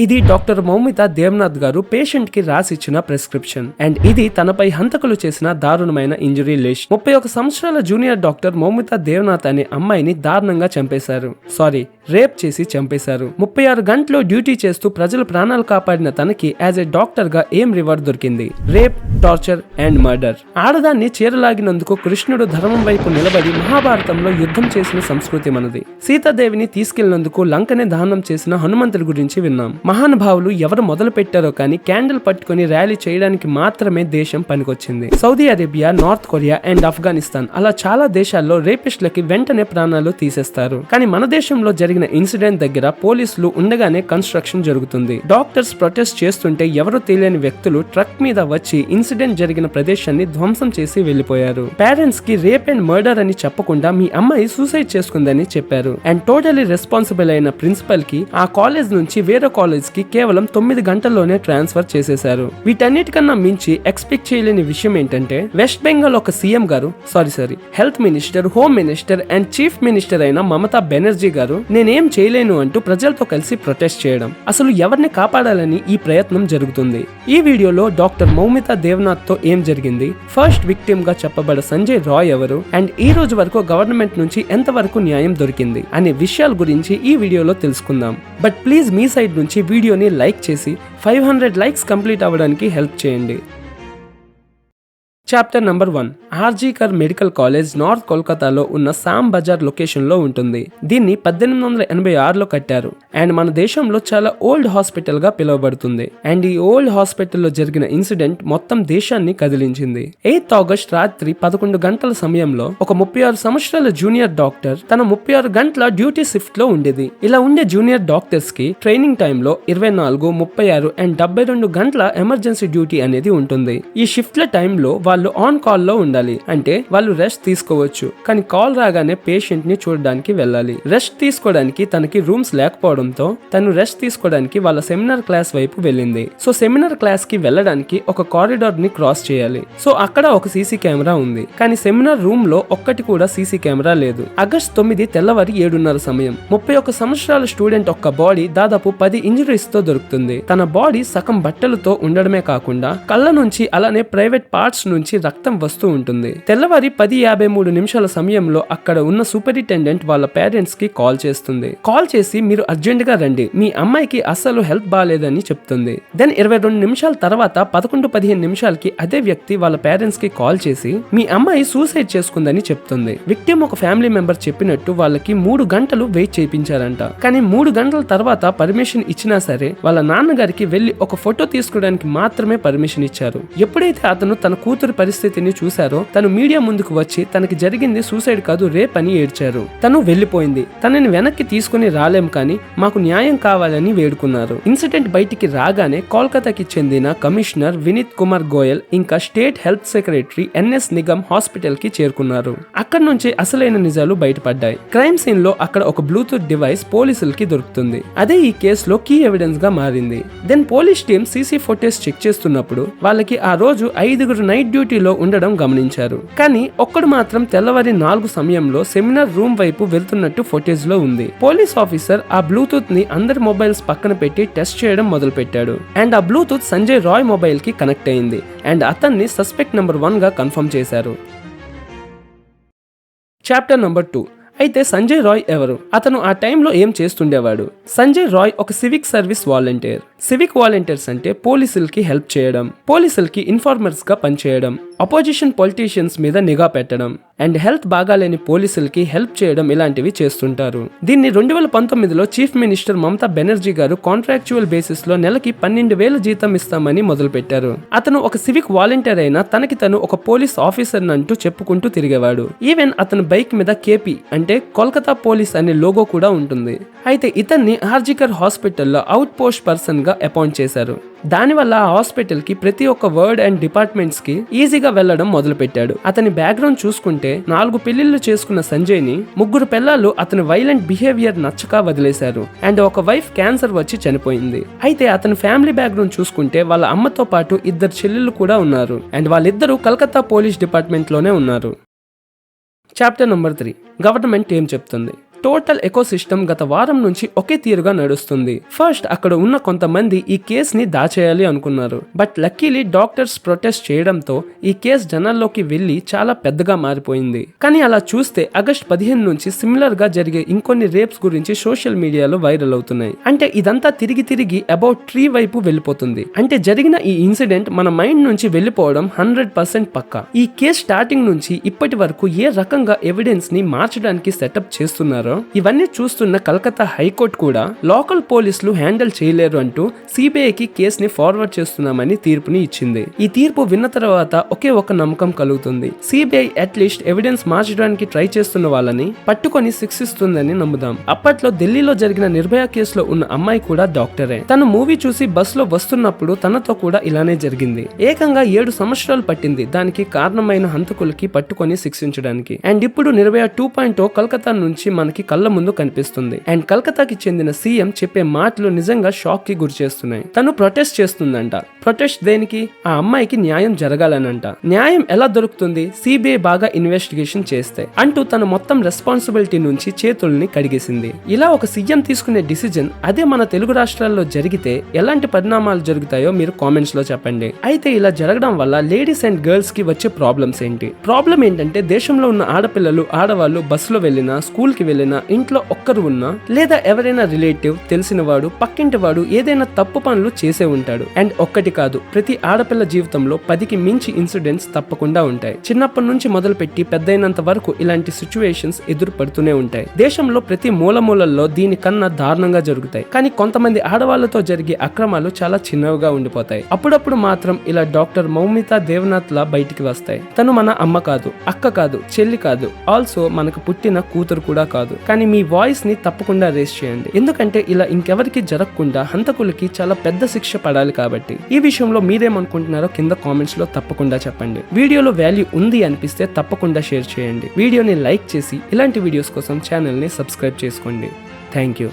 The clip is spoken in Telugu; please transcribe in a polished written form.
ఇది డాక్టర్ మౌమిత దేవనాథ్ గారు పేషెంట్ కి రాసిచ్చిన ప్రిస్క్రిప్షన్ అండ్ ఇది తనపై హంతకులు చేసిన దారుణమైన ఇంజరీ లిస్ట్. 31 సంవత్సరాల జూనియర్ డాక్టర్ మౌమిత దేవనాథ్ అనే అమ్మాయిని దారుణంగా చంపేశారు. రేప్ చేసి చంపేశారు. 36 గంటలు డ్యూటీ చేస్తూ ప్రజల ప్రాణాలు కాపాడిన తనకి యాజ్ ఎ డాక్టర్ గా ఏం రివార్డ్ దొరికింది? Rape, torture and murder. ఆడదాన్ని చీరలాగినందుకు కృష్ణుడు ధర్మం వైపు నిలబడి మహాభారతంలో యుద్ధం చేసిన సంస్కృతి మనది. సీతాదేవిని తీసుకెళ్లినందుకు లంకనే దహనం చేసిన హనుమంతుడి గురించి విన్నాం. మహానుభావులు ఎవరు మొదలు పెట్టారో కానీ క్యాండిల్ పట్టుకుని ర్యాలీ చేయడానికి మాత్రమే దేశం పనికొచ్చింది. Saudi Arabia, North Korea and Afghanistan అలా చాలా దేశాల్లో రేపిస్టులకి వెంటనే ప్రాణాలు తీసేస్తారు. కానీ మన దేశంలో జరిగిన ఇన్సిడెంట్ దగ్గర పోలీసులు ఉండగానే కన్స్ట్రక్షన్ జరుగుతుంది. డాక్టర్స్ ప్రొటెస్ట్ చేస్తుంటే ఎవరో తెలియని వ్యక్తులు ట్రక్ మీద వచ్చి ఇన్సిడెంట్ జరిగిన ప్రదేశాన్ని ధ్వంసం చేసి వెళ్లిపోయారు. పేరెంట్స్ కి రేప్ అండ్ మర్డర్ అని చెప్పకుండా మీ అమ్మాయి సూసైడ్ చేసుకుందని చెప్పారు. అండ్ టోటలీ రెస్పాన్సిబుల్ అయిన ప్రిన్సిపల్ కి ఆ కాలేజ్ నుంచి వేరే కాలేజ్ కి కేవలం 9 గంటల్లోనే ట్రాన్స్ఫర్ చేసేశారు. వీటన్నిటికన్నా మించి ఎక్స్పెక్ట్ చేయలేని విషయం ఏంటంటే వెస్ట్ బెంగాల్ ఒక సీఎం గారు health minister, home minister and chief minister అయిన మమతా బెనర్జీ గారు నేనేం చేయలేను అంటూ ప్రజలతో కలిసి ప్రొటెస్ట్ చేయడం. అసలు ఎవరిని కాపాడాలని ఈ ప్రయత్నం జరుగుతుంది. ఈ వీడియోలో డాక్టర్ మౌమిత దేవనాథ్ తో ఏం జరిగింది, ఫస్ట్ విక్టిమ్ గా చెప్పబడ సంజయ్ రాయ్ ఎవరు అండ్ ఈ రోజు వరకు గవర్నమెంట్ నుంచి ఎంతవరకు న్యాయం దొరికింది అనే విషయాల గురించి ఈ వీడియోలో తెలుసుకుందాం. బట్ ప్లీజ్ మీ సైడ్ నుంచి వీడియోని లైక్ చేసి 500 లైక్స్ కంప్లీట్ అవ్వడానికి హెల్ప్ చేయండి. Chapter number 1. ఆర్జీ కర్ మెడికల్ కాలేజ్ నార్త్ కోల్కతాలో ఉన్న సామ్ బజార్ లొకేషన్ లో ఉంటుంది. దీన్ని 1886లో కట్టారు అండ్ మన దేశంలో చాలా ఓల్డ్ హాస్పిటల్ గా పిలువబడుతుంది. అండ్ ఈ ఓల్డ్ హాస్పిటల్లో జరిగిన ఇన్సిడెంట్ మొత్తం దేశాన్ని కదిలించింది. 8 ఆగస్ట్ రాత్రి 11 గంటల సమయంలో ఒక 36 సంవత్సరాల జూనియర్ డాక్టర్ తన 36 గంటల డ్యూటీ షిఫ్ట్ లో ఉండేది. ఇలా ఉండే జూనియర్ డాక్టర్స్ కి ట్రైనింగ్ టైంలో 24, 36 అండ్ 72 గంటల ఎమర్జెన్సీ డ్యూటీ అనేది ఉంటుంది. ఈ షిఫ్ట్ల టైంలో వాళ్ళు ఆన్ కాల్ లో ఉండాలి. అంటే వాళ్ళు రెస్ట్ తీసుకోవచ్చు, కానీ కాల్ రాగానే పేషెంట్ ని చూడడానికి వెళ్ళాలి. రెస్ట్ తీసుకోవడానికి తనకి రూమ్స్ లేకపోవడంతో తను రెస్ట్ తీసుకోవడానికి వాళ్ళ సెమినార్ క్లాస్ వైపు వెళ్ళింది. సో సెమినార్ క్లాస్ కి వెళ్ళడానికి ఒక కారిడార్ ని క్రాస్ చేయాలి. సో అక్కడ ఒక సీసీ కెమెరా ఉంది, కానీ సెమినార్ రూమ్ లో ఒక్కటి కూడా సీసీ కెమెరా లేదు. ఆగస్ట్ 9 తెల్లవారి 7:30 సమయం 31 సంవత్సరాల స్టూడెంట్ ఒక్క బాడీ దాదాపు 10 ఇంజరీస్ తో దొరుకుతుంది. తన బాడీ సగం బట్టలతో ఉండడమే కాకుండా కళ్ళ నుంచి అలానే ప్రైవేట్ పార్ట్స్ నుంచి రక్తం వస్తూ ఉంటుంది. తెల్లవారి 10:53 సమయంలో అక్కడ ఉన్న సూపరింటెండెంట్ వాళ్ళ పేరెంట్స్ కి కాల్ చేస్తుంది. కాల్ చేసి మీరు అర్జెంట్ గా రండి, మీ అమ్మాయికి అస్సలు హెల్త్ బాగాలేదని చెప్తుంది. దెన్ 22 నిమిషాల తర్వాత 11:15 అదే వ్యక్తి వాళ్ళ పేరెంట్స్ కి కాల్ చేసి మీ అమ్మాయి సూసైడ్ చేసుకుందని చెప్తుంది. విక్టిమ్ ఒక ఫ్యామిలీ మెంబర్ చెప్పినట్టు వాళ్ళకి 3 గంటలు వెయిట్ చేయించారంట. కానీ 3 గంటల తర్వాత పర్మిషన్ ఇచ్చినా సరే వాళ్ళ నాన్నగారికి వెళ్లి ఒక ఫోటో తీసుకోవడానికి మాత్రమే పర్మిషన్ ఇచ్చారు. ఎప్పుడైతే అతను తన కూతురు పరిస్థితిని చూశారో తను మీడియా ముందుకు వచ్చి తనకి జరిగింది సూసైడ్ కాదు రేప్ అని ఏడ్చారు. తను వెళ్లిపోయింది, తనని వెనక్కి తీసుకుని రాలేం కానీ మాకు న్యాయం కావాలని వేడుకున్నారు. ఇన్సిడెంట్ బయటికి రాగానే కోల్కతాకి చెందిన కమిషనర్ వినీత్ కుమార్ గోయల్ ఇంకా state health secretary NS Nigam hospital కి చేరుకున్నారు. అక్కడ నుంచి అసలైన నిజాలు బయటపడ్డాయి. క్రైమ్ సీన్ లో అక్కడ ఒక బ్లూటూత్ డివైస్ పోలీసులకి దొరుకుతుంది. అదే ఈ కేసులో కీ ఎవిడెన్స్ గా మారింది. Then police team CC footage check చేస్తున్నప్పుడు వాళ్ళకి ఆ రోజు 5 నైట్ డ్యూటీలో ఉండడం గమనించారు. కానీ ఒక్కడు మాత్రం తెల్లవారి 4 సమయంలో సెమినార్ రూమ్ వైపు వెళ్తున్నట్టు ఫుటేజ్ లో ఉంది. పోలీస్ ఆఫీసర్ ఆ బ్లూటూత్ ని అందరి మొబైల్స్ పక్కన పెట్టి టెస్ట్ చేయడం మొదలు పెట్టాడు. అండ్ ఆ బ్లూటూత్ సంజయ్ రాయ్ మొబైల్ కి కనెక్ట్ అయింది. అండ్ అతన్ని సస్పెక్ట్ నెంబర్ 1 గా కన్ఫర్మ్ చేశారు. Chapter number 2. అయితే సంజయ్ రాయ్ ఎవరు, అతను ఆ టైంలో ఏం చేస్తుండేవాడు? సంజయ్ రాయ్ ఒక civic service volunteer. Civic volunteers అంటే పోలీసులకి హెల్ప్ చేయడం, పోలీసులకి ఇన్ఫార్మర్స్ గా పనిచేయడం, అపోజిషన్ పొలిటీషియన్స్ మీద నిఘా పెట్టడం అండ్ హెల్త్ బాగాలేని పోలీసులకి హెల్ప్ చేయడం ఇలాంటివి చేస్తుంటారు. దీన్ని 2019లో చీఫ్ మినిస్టర్ మమతా బెనర్జీ గారు కాంట్రాక్చువల్ బేసిస్ లో నెలకి 12,000 జీతం ఇస్తామని మొదలు పెట్టారు. అతను ఒక సివిక్ వాలంటీర్ అయినా తనకి తను ఒక పోలీస్ ఆఫీసర్ అంటూ చెప్పుకుంటూ తిరిగేవాడు. ఈవెన్ అతని బైక్ మీద కేపీ అంటే కోల్కతా పోలీస్ అనే లోగో కూడా ఉంటుంది. అయితే ఇతన్ని ఆర్జికర్ హాస్పిటల్లో అవుట్ పోస్ట్ పర్సన్ గా అపాయింట్ చేశారు. దానివల్ల ఆ హాస్పిటల్ కి ప్రతి ఒక్క వర్డ్ అండ్ డిపార్ట్మెంట్స్ కి ఈజీగా వెళ్లడం మొదలు పెట్టాడు. అతని బ్యాక్గ్రౌండ్ చూసుకుంటే 4 పెళ్లిళ్లు చేసుకున్న సంజయ్ ని 3 పిల్లలు అతని వైలెంట్ బిహేవియర్ నచ్చక వదిలేశారు. అండ్ ఒక వైఫ్ క్యాన్సర్ వచ్చి చనిపోయింది. అయితే అతని ఫ్యామిలీ బ్యాక్గ్రౌండ్ చూసుకుంటే వాళ్ళ అమ్మతో పాటు 2 చెల్లెళ్ళు కూడా ఉన్నారు. అండ్ వాళ్ళిద్దరూ కలకత్తా పోలీస్ డిపార్ట్మెంట్ లోనే ఉన్నారు. Chapter number 3. గవర్నమెంట్ ఏం చెప్తుంది? టోటల్ ఎకోసిస్టమ్ గత వారం నుంచి ఒకే తీరుగా నడుస్తుంది. ఫస్ట్ అక్కడ ఉన్న కొంతమంది ఈ కేసుని దాచేయాలి అనుకున్నారు. బట్ లక్కీలీ డాక్టర్స్ ప్రొటెస్ట్ చేయడంతో ఈ కేసు జనాల్లోకి వెళ్లి చాలా పెద్దగా మారిపోయింది. కానీ అలా చూస్తే ఆగస్ట్ 15 నుంచి సిమిలర్ గా జరిగే ఇంకొన్ని రేప్స్ గురించి సోషల్ మీడియాలో వైరల్ అవుతున్నాయి. అంటే ఇదంతా తిరిగి తిరిగి అబౌట్ ట్రీ వైపు వెళ్ళిపోతుంది. అంటే జరిగిన ఈ ఇన్సిడెంట్ మన మైండ్ నుంచి వెళ్ళిపోవడం 100% పక్కా. ఈ కేసు స్టార్టింగ్ నుంచి ఇప్పటి వరకు ఏ రకంగా ఎవిడెన్స్ ని మార్చడానికి సెటప్ చేస్తున్నారో ఇవన్నీ చూస్తున్న కలకత్తా హైకోర్టు కూడా లోకల్ పోలీసులు హ్యాండిల్ చేయలేరు అంటూ సిబిఐకి కేసుని ఫార్వర్డ్ చేస్తున్నామని తీర్పుని ఇచ్చింది. ఈ తీర్పు విన్న తర్వాత ఒకే ఒక నమ్మకం కలుగుతుంది. సిబిఐ అట్లీస్ట్ ఎవిడెన్స్ మార్చడానికి ట్రై చేస్తున్న వాళ్ళని పట్టుకొని శిక్షిస్తుందని నమ్ముదాం. అప్పట్లో ఢిల్లీలో జరిగిన నిర్భయ కేసులో ఉన్న అమ్మాయి కూడా డాక్టరే. తను మూవీ చూసి బస్ లో వస్తున్నప్పుడు తనతో కూడా ఇలానే జరిగింది. ఏకంగా 7 సంవత్సరాలు పట్టింది దానికి కారణమైన హంతకులకి పట్టుకొని శిక్షించడానికి. అండ్ ఇప్పుడు నిర్భయ 2.0 కలకత్తా నుంచి మనకి కళ్ళ ముందు కనిపిస్తుంది. అండ్ కలకత్తాకి చెందిన సీఎం చెప్పే మాటలు నిజంగా షాక్ కి గురి చేస్తున్నాయి. తను ప్రొటెస్ట్ చేస్తుందంట. ప్రొటెస్ట్ దేనికి? ఆ అమ్మాయికి న్యాయం జరగాలనంట. న్యాయం ఎలా దొరుకుతుంది? సిబిఐ బాగా ఇన్వెస్టిగేషన్ చేస్తే అంటూ తన మొత్తం రెస్పాన్సిబిలిటీ నుంచి చేతుల్ని కడిగేసింది. ఇలా ఒక సీఎం తీసుకునే డిసిజన్ అదే మన తెలుగు రాష్ట్రాల్లో జరిగితే ఎలాంటి పరిణామాలు జరుగుతాయో మీరు కామెంట్స్ లో చెప్పండి. అయితే ఇలా జరగడం వల్ల లేడీస్ అండ్ గర్ల్స్ కి వచ్చే ప్రాబ్లమ్స్ ఏంటి? ప్రాబ్లం ఏంటంటే దేశంలో ఉన్న ఆడపిల్లలు ఆడవాళ్ళు బస్సులో వెళ్ళినా, స్కూల్ కి వెళ్ళినా, ఇంట్లో ఒక్కరు ఉన్నా లేదా ఎవరైనా రిలేటివ్, తెలిసిన వాడు, పక్కింటి వాడు ఏదైనా తప్పు పనులు చేసే ఉంటాడు. అండ్ ఒక్కటి కాదు, ప్రతి ఆడపిల్ల జీవితంలో 10కి మించి ఇన్సిడెంట్స్ తప్పకుండా ఉంటాయి. చిన్నప్పటి నుంచి మొదలుపెట్టి పెద్దయినంత వరకు ఇలాంటి సిచ్యువేషన్స్ ఎదురుపడుతూనే ఉంటాయి. దేశంలో ప్రతి మూలమూలల్లో దీనికన్నా దారుణంగా జరుగుతాయి. కానీ కొంతమంది ఆడవాళ్లతో జరిగే అక్రమాలు చాలా చిన్నవిగా ఉండిపోతాయి. అప్పుడప్పుడు మాత్రం ఇలా డాక్టర్ మౌమితా దేవనాథ్ లా బయటికి వస్తాయి. తను మన అమ్మ కాదు, అక్క కాదు, చెల్లి కాదు, ఆల్సో మనకు పుట్టిన కూతురు కూడా కాదు. కానీ మీ వాయిస్ ని తప్పకుండా రేస్ చేయండి. ఎందుకంటే ఇలా ఇంకెవరికి జరగకుండా హంతకులకి చాలా పెద్ద శిక్ష పడాలి కాబట్టి. ఈ విషయంలో మీరేమనుకుంటున్నారో కింద కామెంట్స్ లో తప్పకుండా చెప్పండి. వీడియోలో వాల్యూ ఉంది అనిపిస్తే తప్పకుండా షేర్ చేయండి. వీడియోని లైక్ చేసి ఇలాంటి వీడియోస్ కోసం ఛానల్ ని సబ్స్క్రైబ్ చేసుకోండి. Thank you.